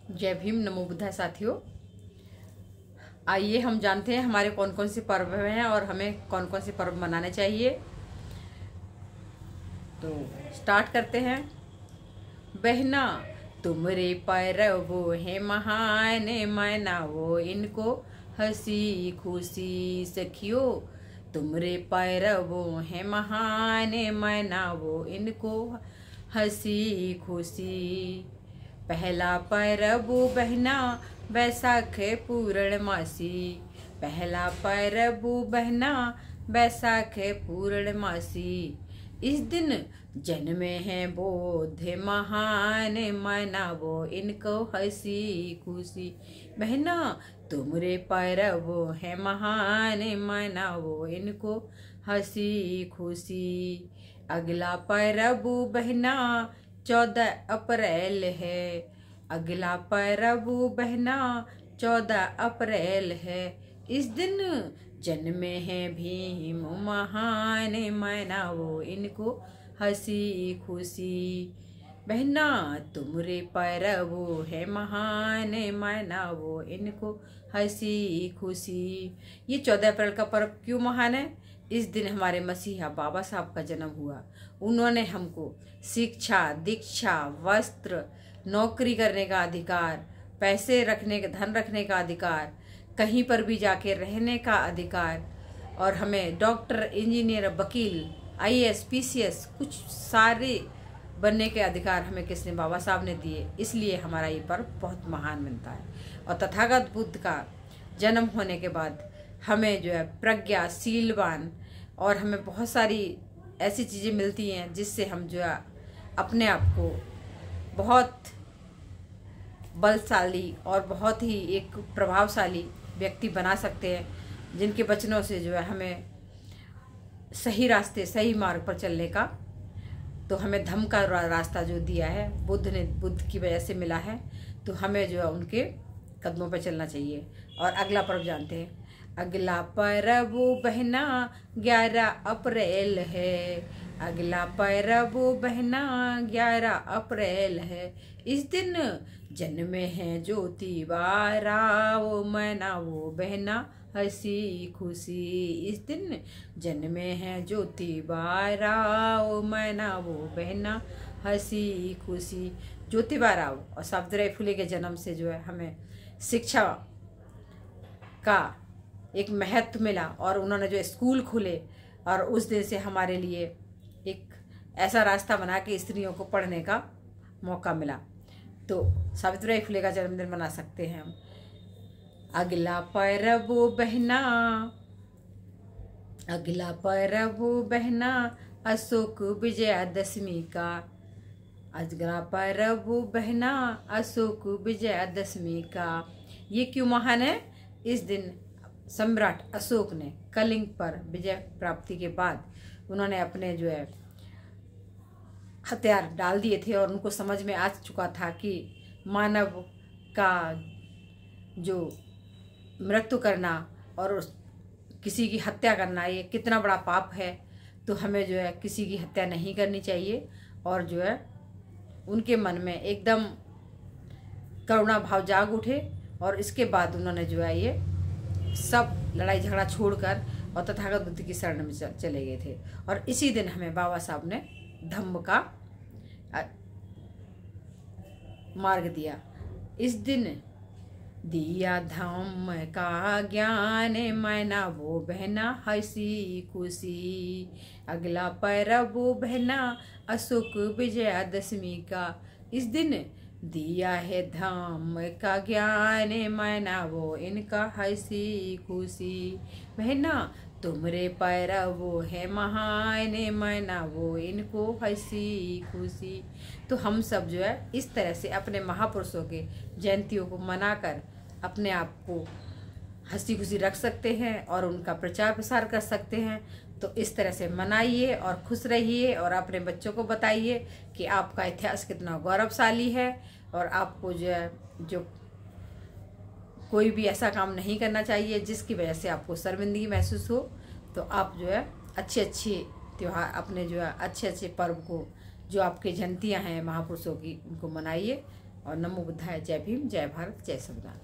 जय भीम, नमो बुद्धाय साथियों। आइए हम जानते हैं हमारे कौन कौन से पर्व हैं और हमें कौन कौन से पर्व मनाने चाहिए। तो स्टार्ट करते हैं। बहना तुमरे पर्व है महान, मनाओ इनको हंसी खुशी। सखियो तुमरे पर्व है महान, मनाओ इनको हंसी खुशी। पहला पर्व बहना बैसाख पूर्णमासी। पहला पर्व बहना बैसाख पूर्णमासी। इस दिन जन्मे हैं बुद्ध महान, मनावो इनको हंसी खुशी। बहना तुमरे पर्व है महान, मनावो इनको हंसी खुशी। अगला पर्व बहना 14 अप्रैल है। अगला पर्व बहना 14 अप्रैल है। इस दिन जन्मे हैं भीम महान, मनाओ इनको हंसी खुशी। बहना तुमरे पर्व है महान, मनाओ इनको हंसी खुशी। ये 14 अप्रैल का पर्व क्यों महान है? इस दिन हमारे मसीहा बाबा साहब का जन्म हुआ। उन्होंने हमको शिक्षा, दीक्षा, वस्त्र, नौकरी करने का अधिकार, पैसे रखने का, धन रखने का अधिकार, कहीं पर भी जाके रहने का अधिकार, और हमें डॉक्टर, इंजीनियर, वकील, IAS, PCS कुछ सारे बनने के अधिकार हमें किसने? बाबा साहब ने दिए। इसलिए हमारा ये पर्व बहुत महान बनता है। और तथागत बुद्ध का जन्म होने के बाद हमें जो है प्रज्ञा, शीलवान, और हमें बहुत सारी ऐसी चीज़ें मिलती हैं जिससे हम जो है अपने आप को बहुत बलशाली और बहुत ही एक प्रभावशाली व्यक्ति बना सकते हैं, जिनके वचनों से जो है हमें सही रास्ते, सही मार्ग पर चलने का, तो हमें धम्म का रास्ता जो दिया है बुद्ध की वजह से मिला है। तो हमें जो है उनके कदमों पर चलना चाहिए। और अगला पर्व जानते हैं। अगला पर्व बहना 11 अप्रैल है। अगला पर्व बहना 11 अप्रैल है। इस दिन जन्मे हैं ज्योतिबा राव, मनाओ बहना हंसी खुशी। इस दिन जन्मे हैं ज्योतिबा राव, मनाओ बहना हंसी खुशी। ज्योतिबा राव और सावित्रीबाई फुले के जन्म से जो है हमें शिक्षा का एक महत्व मिला, और उन्होंने जो स्कूल खोले, और उस दिन से हमारे लिए एक ऐसा रास्ता बना के स्त्रियों को पढ़ने का मौका मिला। तो सावित्रीबाई फुले का जन्मदिन मना सकते हैं हम। अगला पर्व बहना, अगला पर्व बहना अशोक विजयादशमी का। अगला पर्व बहना अशोक विजयादशमी का। ये क्यों महान है? इस दिन सम्राट अशोक ने कलिंग पर विजय प्राप्ति के बाद उन्होंने अपने जो है हथियार डाल दिए थे, और उनको समझ में आ चुका था कि मानव का जो मृत्यु करना और किसी की हत्या करना ये कितना बड़ा पाप है। तो हमें जो है किसी की हत्या नहीं करनी चाहिए, और जो है उनके मन में एकदम करुणा भाव जाग उठे, और इसके बाद उन्होंने जो है ये सब लड़ाई झगड़ा छोड़कर और तथागत बुद्ध की शरण में चले गए थे। और इसी दिन हमें बाबा साहब ने धम्म का मार्ग दिया। इस दिन दिया धम्म का ज्ञान, मनाओ बहना हंसी खुशी। अगला पर्व बहना अशोक विजयादशमी का। इस दिन दिया है धम्म का ज्ञान, मनाओ इनका हंसी खुशी। बहना तुमरे पर्व है महान, मनाओ इनको हंसी खुशी। तो हम सब जो है इस तरह से अपने महापुरुषों के जयंतियों को मनाकर अपने आप को हंसी खुशी रख सकते हैं और उनका प्रचार प्रसार कर सकते हैं। तो इस तरह से मनाइए और खुश रहिए, और अपने बच्चों को बताइए कि आपका इतिहास कितना गौरवशाली है, और आपको जो है जो कोई भी ऐसा काम नहीं करना चाहिए जिसकी वजह से आपको शर्मिंदगी महसूस हो। तो आप जो है अच्छे अच्छे त्यौहार, अपने जो है अच्छे अच्छे पर्व को, जो आपके जयंतियाँ हैं महापुरुषों की, उनको मनाइए। और नमो बुद्धाय। जय भीम, जय भारत, जय संविधान।